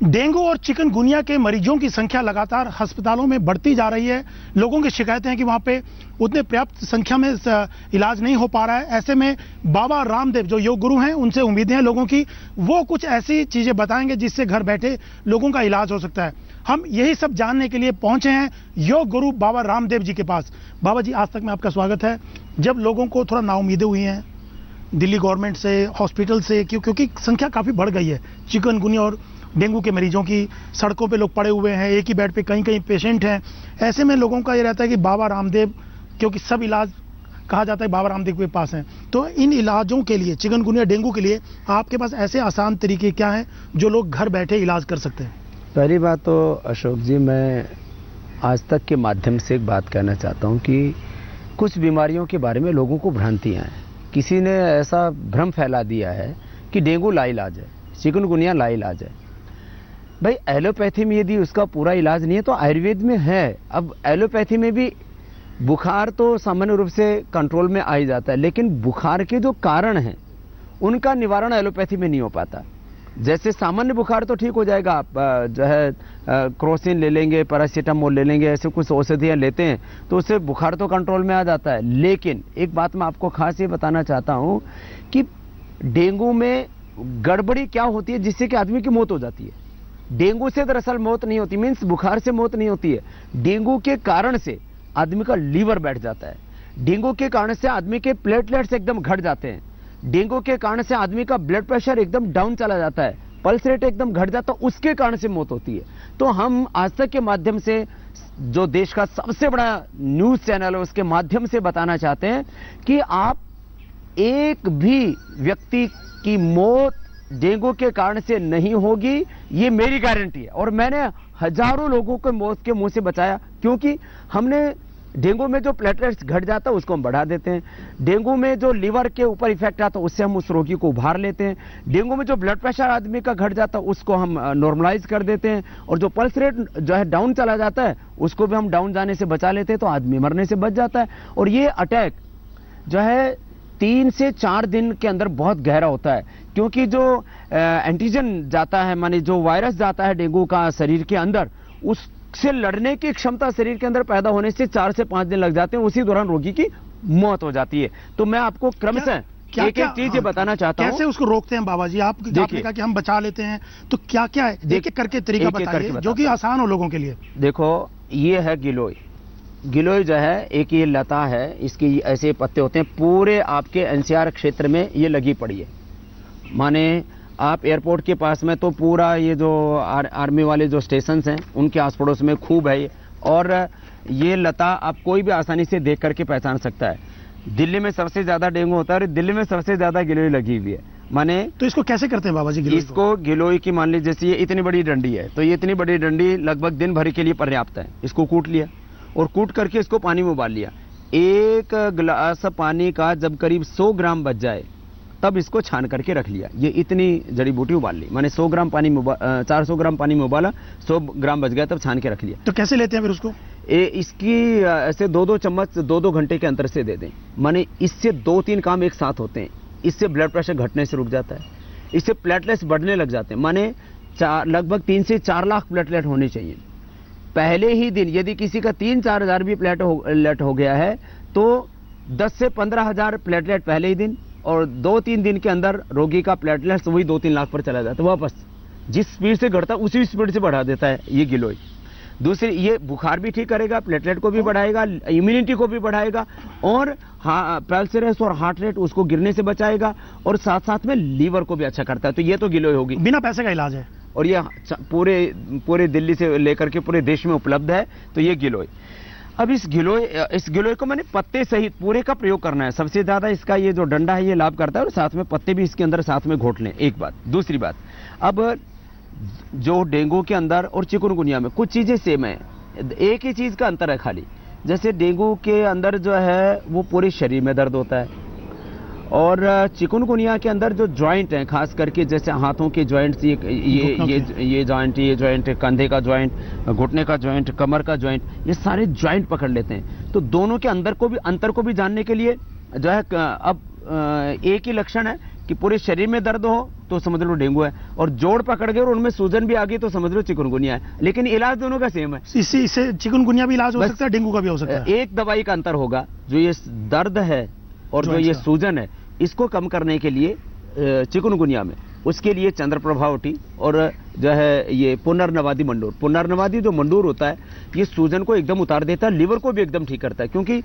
Dengue और chikungunya के मरीजों की संख्या लगातार अस्पतालों में बढ़ती जा रही है। लोगों की शिकायतें हैं कि वहां पे उतने पर्याप्त संख्या में इलाज नहीं हो पा रहा है। ऐसे में बाबा रामदेव जो योग गुरु हैं, उनसे उम्मीदें हैं लोगों की, वो कुछ ऐसी चीजें बताएंगे जिससे घर बैठे लोगों का इलाज हो सकता है। हम यही सब जानने के लिए पहुंचे हैं योग गुरु बाबा रामदेव जी के पास। बाबा जी, आज तक में आपका स्वागत है। जब लोगों को थोड़ा नाउम्मीदें हुई हैं दिल्ली गवर्नमेंट से, हॉस्पिटल से, क्योंकि संख्या काफी बढ़ गई है चिकनगुनिया और डेंगू के मरीजों की, सड़कों पे लोग पड़े हुए हैं, एक ही बेड पे कहीं कहीं पेशेंट हैं। ऐसे में लोगों का ये रहता है कि बाबा रामदेव, क्योंकि सब इलाज कहा जाता है बाबा रामदेव के पास हैं, तो इन इलाजों के लिए, चिकनगुनिया डेंगू के लिए आपके पास ऐसे आसान तरीके क्या हैं जो लोग घर बैठे इलाज कर सकते हैं? पहली बात तो अशोक जी, मैं आज तक के माध्यम से एक बात कहना चाहता हूं कि कुछ बीमारियों के बारे में लोगों को भ्रांतियां हैं। किसी ने ऐसा भ्रम फैला दिया है कि डेंगू लाइलाज है, चिकनगुनिया लाइलाज है। भाई, एलोपैथी में यदि उसका पूरा इलाज नहीं है तो आयुर्वेद में है। अब एलोपैथी में भी बुखार तो सामान्य रूप से कंट्रोल में आ ही जाता है, लेकिन बुखार के जो कारण हैं उनका निवारण एलोपैथी में नहीं हो पाता। जैसे सामान्य बुखार तो ठीक हो जाएगा, आप जो है क्रोसिन ले लेंगे, पैरासीटामोल ले लेंगे, ऐसे कुछ औषधियाँ लेते हैं तो उससे बुखार तो कंट्रोल में आ जाता है। लेकिन एक बात मैं आपको खास ये बताना चाहता हूँ कि डेंगू में गड़बड़ी क्या होती है जिससे कि आदमी की मौत हो जाती है। डेंगू से दरअसल मौत नहीं होती, मीन्स बुखार से मौत नहीं होती है। डेंगू के कारण से आदमी का लीवर बैठ जाता है, डेंगू के कारण से आदमी के प्लेटलेट्स एकदम घट जाते हैं, डेंगू के कारण से आदमी का ब्लड प्रेशर एकदम डाउन चला जाता है, पल्स रेट एकदम घट जाता है, उसके कारण से मौत होती है। तो हम आज तक के माध्यम से, जो देश का सबसे बड़ा न्यूज चैनल है, उसके माध्यम से बताना चाहते हैं कि आप एक भी व्यक्ति की मौत डेंगू के कारण से नहीं होगी, ये मेरी गारंटी है। और मैंने हजारों लोगों को मौत के मुंह से बचाया, क्योंकि हमने डेंगू में जो प्लेटलेट्स घट जाता है उसको हम बढ़ा देते हैं, डेंगू में जो लीवर के ऊपर इफेक्ट आता है उससे हम उस रोगी को उभार लेते हैं, डेंगू में जो ब्लड प्रेशर आदमी का घट जाता है उसको हम नॉर्मलाइज कर देते हैं, और जो पल्स रेट जो है डाउन चला जाता है उसको भी हम डाउन जाने से बचा लेते हैं, तो आदमी मरने से बच जाता है। और ये अटैक जो है 3 से 4 दिन के अंदर बहुत गहरा होता है, क्योंकि जो एंटीजन जाता है, माने जो वायरस जाता है डेंगू का शरीर के अंदर, उससे लड़ने की क्षमता शरीर के अंदर पैदा होने से 4 से 5 दिन लग जाते हैं, उसी दौरान रोगी की मौत हो जाती है। तो मैं आपको क्रमशः एक एक चीज ये बताना चाहता हूं। कैसे उसको रोकते हैं बाबा जी? आपने कहा कि हम बचा लेते हैं, तो क्या क्या है, एक एक करके तरीका बताइए जो कि आसान हो लोगों के लिए। देखो, ये है गिलोय। गिलोय जो है एक ये लता है, इसकी ऐसे पत्ते होते हैं, पूरे आपके एनसीआर क्षेत्र में ये लगी पड़ी है। माने आप एयरपोर्ट के पास में तो पूरा ये जो आर्मी वाले जो स्टेशंस हैं उनके आस पड़ोस में खूब है ये, और ये लता आप कोई भी आसानी से देख करके पहचान सकता है। दिल्ली में सबसे ज्यादा डेंगू होता है और दिल्ली में सबसे ज्यादा गिलोय लगी हुई है। माने तो इसको कैसे करते हैं बाबा जी? इसको गिलोय की, मान लीजिए जैसे ये इतनी बड़ी डंडी है, तो ये इतनी बड़ी डंडी लगभग दिन भर के लिए पर्याप्त है। इसको कूट लिया और कूट करके इसको पानी में उबाल लिया। एक गिलास पानी का जब करीब 100 ग्राम बच जाए तब इसको छान करके रख लिया। ये इतनी जड़ी बूटी उबाल ली, माने 100 ग्राम पानी में 400 ग्राम पानी में उबाला, 100 ग्राम बच गया तब छान के रख लिया। तो कैसे लेते हैं फिर उसको? इसकी ऐसे 2-2 चम्मच 2-2 घंटे के अंतर से दे दें। माने इससे 2-3 काम एक साथ होते हैं। इससे ब्लड प्रेशर घटने से रुक जाता है, इससे प्लेटलेट्स बढ़ने लग जाते हैं। माने लगभग 3 से 4 लाख प्लेटलेट होने चाहिए पहले ही दिन। यदि किसी का 3-4 हजार भी प्लेटलेट हो गया है तो 10 से 15 हजार प्लेटलेट पहले ही दिन, और 2-3 दिन के अंदर रोगी का प्लेटलेट्स वही 2-3 लाख पर चला जाता है वापस। जिस स्पीड से घटता है उसी स्पीड से बढ़ा देता है ये गिलोय। दूसरी, ये बुखार भी ठीक करेगा, प्लेटलेट को भी बढ़ाएगा, इम्यूनिटी को भी बढ़ाएगा, और पल्स रेट और हार्ट रेट उसको गिरने से बचाएगा, और साथ साथ में लीवर को भी अच्छा करता है। तो ये तो गिलोय होगी, बिना पैसे का इलाज है, और ये पूरे दिल्ली से लेकर के पूरे देश में उपलब्ध है। तो ये गिलोय। अब इस गिलोय को मैंने पत्ते सहित पूरे का प्रयोग करना है। सबसे ज्यादा इसका ये जो डंडा है ये लाभ करता है, और साथ में पत्ते भी इसके अंदर साथ में घोट लें, एक बात। दूसरी बात, अब जो डेंगू के अंदर और चिकनगुनिया में कुछ चीजें सेम है, एक ही चीज का अंतर है खाली। जैसे डेंगू के अंदर जो है वो पूरे शरीर में दर्द होता है, और चिकनगुनिया के अंदर जो जॉइंट हैं, खास करके जैसे हाथों के जॉइंट्स, ये जॉइंट, कंधे का जॉइंट, घुटने का जॉइंट, कमर का जॉइंट, ये सारे जॉइंट पकड़ लेते हैं। तो दोनों के अंतर को भी जानने के लिए जो है, अब एक ही लक्षण है कि पूरे शरीर में दर्द हो तो समझ लो डेंगू है, और जोड़ पकड़ गए और उनमें सूजन भी आ गई तो समझ लो चिकनगुनिया है, लेकिन इलाज दोनों का सेम है। इससे चिकनगुनिया भी इलाज हो सकता है, डेंगू का भी हो सकता है। एक दवाई का अंतर होगा, जो ये दर्द है और जो ये सूजन है, इसको कम करने के लिए चिकनगुनिया में उसके लिए चंद्रप्रभावटी और जो है ये पुनर्नवादी मंडूर। पुनर्नवादी जो मंडूर होता है ये सूजन को एकदम उतार देता है, लीवर को भी एकदम ठीक करता है, क्योंकि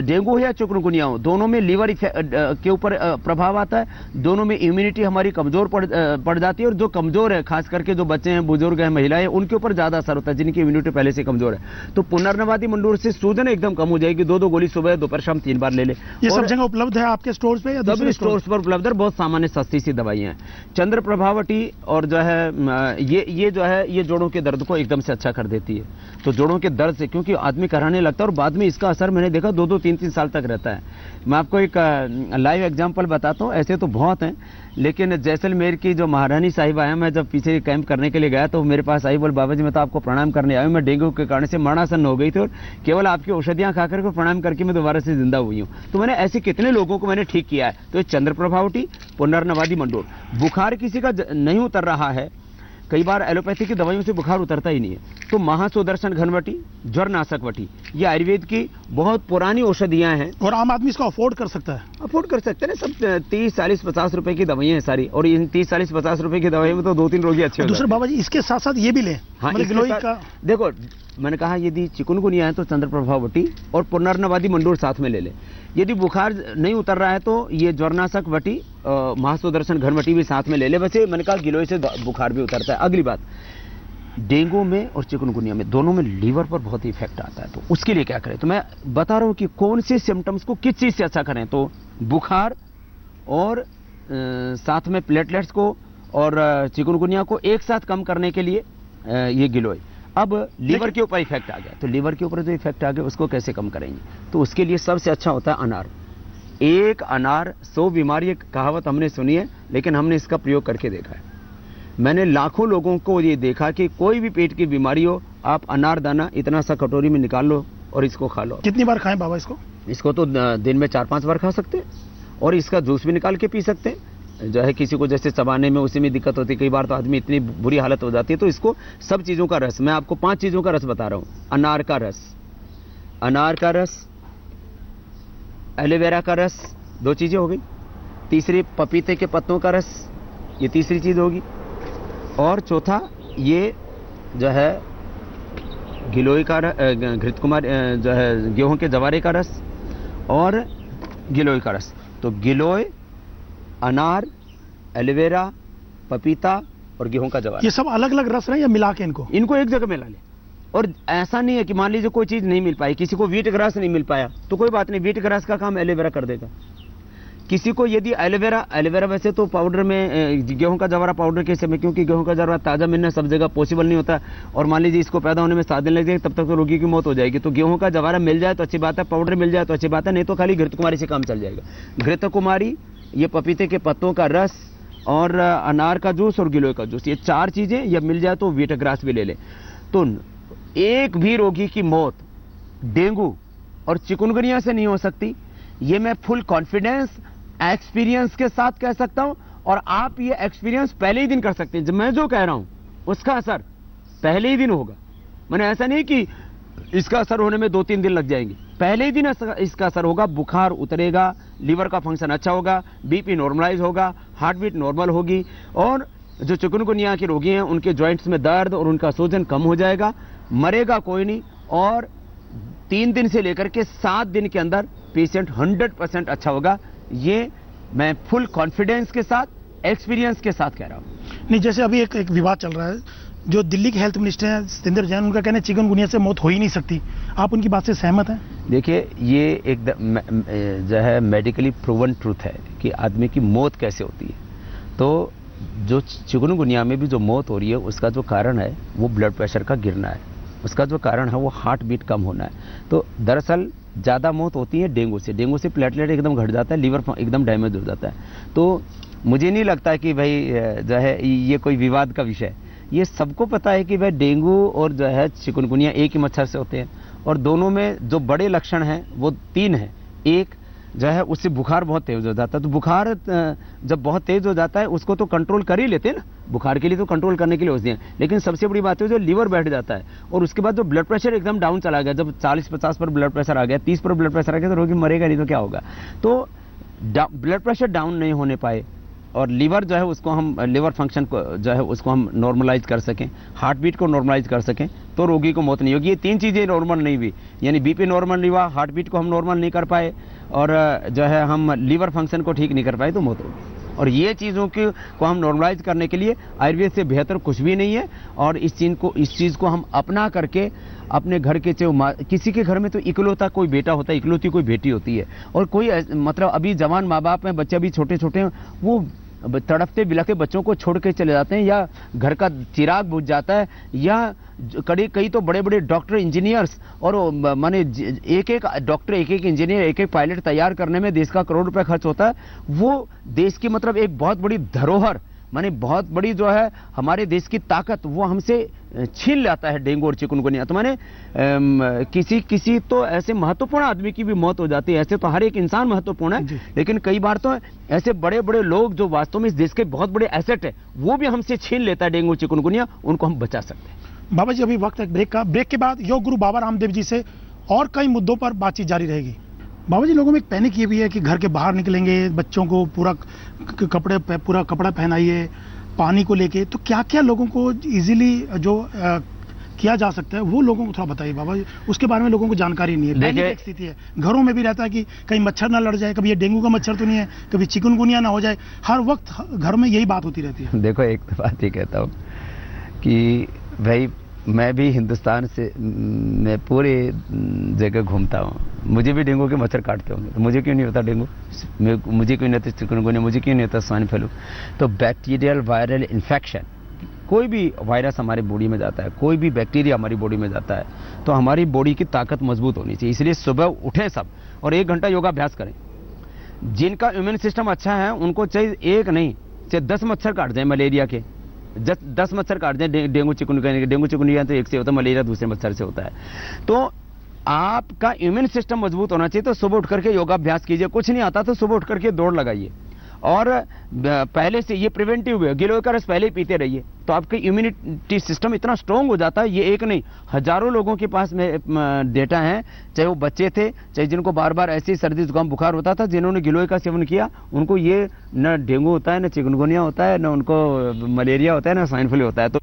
डेंगू हो या चिकनगुनिया हो, दोनों में लीवर के ऊपर प्रभाव आता है, दोनों में इम्यूनिटी हमारी कमजोर पड़ जाती है, और जो कमजोर है खास करके जो बच्चे हैं, बुजुर्ग हैं, महिलाएं, उनके ऊपर ज्यादा असर होता है जिनकी इम्यूनिटी पहले से कमजोर है। तो पुनर्नवादी मंडूर से सूजन एकदम कम हो जाएगी। 2-2 गोली सुबह दोपहर शाम 3 बार ले ले। ये सब जगह उपलब्ध है आपके स्टोर्स पे? सभी स्टोर्स पर उपलब्ध है, बहुत सामान्य सस्ती सी दवाइयां हैं। चंद्रप्रभावटी और जो है ये जो है ये जोड़ों के दर्द को एकदम से अच्छा कर देती है। तो जोड़ों के दर्द से क्योंकि आदमी कराने लगता है और बाद में इसका असर मैंने देखा 2-2, 3-3 साल तक रहता है। मैं आपको एक लाइव एग्जांपल बताता हूँ, ऐसे तो बहुत हैं, लेकिन जैसलमेर की जो महारानी साहिबा है, मैं जब पीछे कैंप करने के लिए गया तो मेरे पास आई, बोल बाबा जी मैं तो आपको प्रणाम करने आया हूँ, मैं डेंगू के कारण से मरणासन हो गई थी और केवल आपकी औषधियां खा करके प्रणाम करके मैं दोबारा से जिंदा हुई हूँ। तो मैंने ऐसे कितने लोगों को मैंने ठीक किया है। तो ये चंद्रप्रभावटी, पुनर्नवादी मंडूर। बुखार किसी का नहीं उतर रहा है, कई बार एलोपैथी की दवाइयों से बुखार उतरता ही नहीं है, तो महासुदर्शन घनवटी, ज्वरनाशक वटी, ये आयुर्वेद की बहुत पुरानी औषधियां हैं और आम आदमी इसको अफोर्ड कर सकता है। अफोर्ड कर सकते हैं। सब 30, 40, 50 रुपए की दवाइयां हैं सारी, और इन 30, 40, 50 रुपए की दवाइयों में तो 2-3 रोगी अच्छे हो दूसरे बाबा जी इसके साथ साथ ये भी लें। हाँ, गिलोय का देखो, मैंने कहा यदि चिकनगुनिया है तो चंद्रप्रभावटी और पुनर्नवादी मंडूर साथ में ले ले। यदि बुखार नहीं उतर रहा है तो ये ज्वरनाशक वटी, महासुदर्शन घनवटी भी साथ में ले ले। वैसे मैंने कहा गिलोय से बुखार भी उतरता है। अगली बात, डेंगू में और चिकनगुनिया में दोनों में लीवर पर बहुत इफेक्ट आता है, तो उसके लिए क्या करें? तो मैं बता रहा हूं कि कौन से सिम्टम्स को किस चीज से अच्छा करें। तो बुखार और साथ में प्लेटलेट्स को और चिकनगुनिया को एक साथ कम करने के लिए ये गिलोय। अब लीवर के ऊपर इफेक्ट आ गया, तो लीवर के ऊपर जो इफेक्ट आ गया उसको कैसे कम करेंगे? तो उसके लिए सबसे अच्छा होता है अनार। एक अनार 100 बीमारी, एक कहावत हमने सुनी है, लेकिन हमने इसका प्रयोग करके देखा है। मैंने लाखों लोगों को ये देखा कि कोई भी पेट की बीमारी हो, आप अनार दाना इतना सा कटोरी में निकाल लो और इसको खा लो। कितनी बार खाएं बाबा इसको? इसको तो दिन में 4-5 बार खा सकते हैं, और इसका जूस भी निकाल के पी सकते हैं। जो है किसी को जैसे चबाने में उसी में दिक्कत होती है, कई बार तो आदमी इतनी बुरी हालत हो जाती है, तो इसको सब चीज़ों का रस, मैं आपको 5 चीज़ों का रस बता रहा हूँ। अनार का रस, एलोवेरा का रस, 2 चीज़ें हो गई। तीसरी पपीते के पत्तों का रस, ये तीसरी चीज़ होगी। और चौथा ये जो है गिलोय का घृत कुमार जो है गेहूं के जवारे का रस और गिलोय का रस। तो गिलोय, अनार, एलोवेरा, पपीता और गेहूं का जवार, ये सब अलग अलग रस रहे या मिला के इनको एक जगह मिला ले। और ऐसा नहीं है कि मान लीजिए कोई चीज नहीं मिल पाई, किसी को व्हीट ग्रास नहीं मिल पाया तो कोई बात नहीं, व्हीट ग्रास का काम एलोवेरा कर देगा। किसी को यदि एलोवेरा वैसे तो पाउडर में गेहूं का जवारा पाउडर के समय, क्योंकि गेहूं का जवारा ताजा मिलना सब जगह पॉसिबल नहीं होता, और मान लीजिए इसको पैदा होने में 7 दिन लग जाएंगे, तब तक तो रोगी की मौत हो जाएगी। तो गेहूं का जवारा मिल जाए तो अच्छी बात है, पाउडर मिल जाए तो अच्छी बात है, नहीं तो खाली घृत कुमारी से काम चल जाएगा। घृत कुमारी, ये पपीते के पत्तों का रस और अनार का जूस और गिलोय का जूस, ये 4 चीजें या मिल जाए तो व्हीट ग्रास भी ले ले। तो एक भी रोगी की मौत डेंगू और चिकनगुनिया से नहीं हो सकती, ये मैं फुल कॉन्फिडेंस एक्सपीरियंस के साथ कह सकता हूं, और आप ये एक्सपीरियंस पहले ही दिन कर सकते हैं। जब मैं जो कह रहा हूं उसका असर पहले ही दिन होगा। मैंने ऐसा नहीं कि इसका असर होने में 2-3 दिन लग जाएंगे, पहले ही दिन इसका असर होगा। बुखार उतरेगा, लीवर का फंक्शन अच्छा होगा, बीपी नॉर्मलाइज होगा, हार्ट बीट नॉर्मल होगी, और जो चिकनगुनिया के रोगी हैं उनके जॉइंट्स में दर्द और उनका सूजन कम हो जाएगा। मरेगा कोई नहीं, और 3 दिन से लेकर के 7 दिन के अंदर पेशेंट 100% अच्छा होगा। ये मैं फुल कॉन्फिडेंस के साथ, एक्सपीरियंस के साथ कह रहा हूं। नहीं, जैसे अभी एक विवाद चल रहा है, जो दिल्ली के हेल्थ मिनिस्टर हैं सत्येंद्र जैन, उनका कहना है चिकनगुनिया से मौत हो ही नहीं सकती। आप उनकी बात से सहमत हैं? देखिए, ये एक जो है मेडिकली प्रूवन ट्रूथ है कि आदमी की मौत कैसे होती है। तो जो चिकनगुनिया में भी जो मौत हो रही है उसका जो कारण है वो ब्लड प्रेशर का गिरना है, उसका जो कारण है वो हार्ट बीट कम होना है। तो दरअसल ज़्यादा मौत होती है डेंगू से प्लेटलेट एकदम घट जाता है, लीवर एकदम डैमेज हो जाता है। तो मुझे नहीं लगता कि भाई जो है ये कोई विवाद का विषय। ये सबको पता है कि भाई डेंगू और जो है चिकनगुनिया एक ही मच्छर से होते हैं, और दोनों में जो बड़े लक्षण हैं वो 3 हैं। एक, जो है उससे बुखार बहुत तेज हो जाता है। तो बुखार जब बहुत तेज हो जाता है उसको तो कंट्रोल कर ही लेते हैं ना, बुखार के लिए तो कंट्रोल करने के लिए औषधियाँ, लेकिन सबसे बड़ी बात है जो लिवर बैठ जाता है और उसके बाद जो ब्लड प्रेशर एकदम डाउन चला गया, जब 40-50 पर ब्लड प्रेशर आ गया, 30 पर ब्लड प्रेशर आ गया, तो रोगी मरेगा नहीं तो क्या होगा। तो ब्लड प्रेशर डाउन नहीं होने पाए और लीवर जो है उसको हम, लीवर फंक्शन को जो है उसको हम नॉर्मलाइज कर सकें, हार्ट बीट को नॉर्मलाइज कर सकें, तो रोगी को मौत नहीं होगी। ये 3 चीज़ें नॉर्मल नहीं हुई, यानी बीपी नॉर्मल नहीं हुआ, हार्ट बीट को हम नॉर्मल नहीं कर पाए और जो है हम लीवर फंक्शन को ठीक नहीं कर पाए, तो मौत होगी। और ये चीज़ों को हम नॉर्मलाइज करने के लिए आयुर्वेद से बेहतर कुछ भी नहीं है। और इस चीज़ को हम अपना करके अपने घर के, चाहे किसी के घर में तो इकलौता कोई बेटा होता है, इकलौती कोई बेटी होती है, और कोई मतलब अभी जवान माँ बाप हैं, बच्चे अभी छोटे छोटे हैं, वो तड़पते बिलखते बच्चों को छोड़ के चले जाते हैं, या घर का चिराग बुझ जाता है, या कई तो बड़े बड़े डॉक्टर इंजीनियर्स और माने एक डॉक्टर, एक इंजीनियर, एक पायलट तैयार करने में देश का करोड़ रुपए खर्च होता है। वो देश की मतलब एक बहुत बड़ी धरोहर, माने बहुत बड़ी जो है हमारे देश की ताकत, वो हमसे छीन लाता है डेंगू और चिकनगुनिया। तो माने किसी तो ऐसे महत्वपूर्ण आदमी की भी मौत हो जाती है। ऐसे तो हर एक इंसान महत्वपूर्ण है, लेकिन कई बार तो ऐसे बड़े बड़े लोग जो वास्तव में इस देश के बहुत बड़े एसेट है, वो भी हमसे छीन लेता है डेंगू चिकनगुनिया, उनको हम बचा सकते हैं। बाबा जी, अभी वक्त है ब्रेक का। ब्रेक के बाद योग गुरु बाबा रामदेव जी से और कई मुद्दों पर बातचीत जारी रहेगी। बाबा जी, लोगों में एक पैनिक ये भी है कि घर के बाहर निकलेंगे, बच्चों को पूरा कपड़ा पहनाइए, पानी को लेके, तो क्या क्या लोगों को इजीली जो किया जा सकता है वो लोगों को थोड़ा बताइए बाबा जी। उसके बारे में लोगों को जानकारी नहीं है। पैनिक एक स्थिति है, घरों में भी रहता है कि कहीं मच्छर ना लड़ जाए, कभी ये डेंगू का मच्छर तो नहीं है, कभी चिकनगुनिया ना हो जाए, हर वक्त घर में यही बात होती रहती है। देखो, एक तो बात ही कहता हूँ कि भाई मैं भी हिंदुस्तान से, मैं पूरे जगह घूमता हूँ, मुझे भी डेंगू के मच्छर काटते होंगे, तो मुझे क्यों नहीं होता डेंगू, मुझे क्यों नहीं होता चिकनगुनिया, मुझे क्यों नहीं होता स्वाइन फ्लू। तो बैक्टीरियल वायरल इन्फेक्शन, कोई भी वायरस हमारी बॉडी में जाता है, कोई भी बैक्टीरिया हमारी बॉडी में जाता है, तो हमारी बॉडी की ताकत मजबूत होनी चाहिए। इसलिए सुबह उठें सब और 1 घंटा योगाभ्यास करें। जिनका इम्यून सिस्टम अच्छा है उनको चाहे 1 नहीं, चाहे 10 मच्छर काट जाए मलेरिया के, 10 मच्छर काट जाए डेंगू चिकनगुनिया तो 1 से होता है, मलेरिया दूसरे मच्छर से होता है। तो आपका इम्यून सिस्टम मजबूत होना चाहिए। तो सुबह उठ करके योगाभ्यास कीजिए, कुछ नहीं आता तो सुबह उठ करके दौड़ लगाइए, और पहले से ये प्रिवेंटिव है, गिलोय का रस पहले ही पीते रहिए, तो आपका इम्यूनिटी सिस्टम इतना स्ट्रांग हो जाता है। ये एक नहीं, हजारों लोगों के पास में डेटा है, चाहे वो बच्चे थे, चाहे जिनको बार बार ऐसी सर्दी जुकाम बुखार होता था, जिन्होंने गिलोय का सेवन किया, उनको ये न डेंगू होता है, न चिकनगुनिया होता है, न उनको मलेरिया होता है, न स्वाइन फ्लू होता है। तो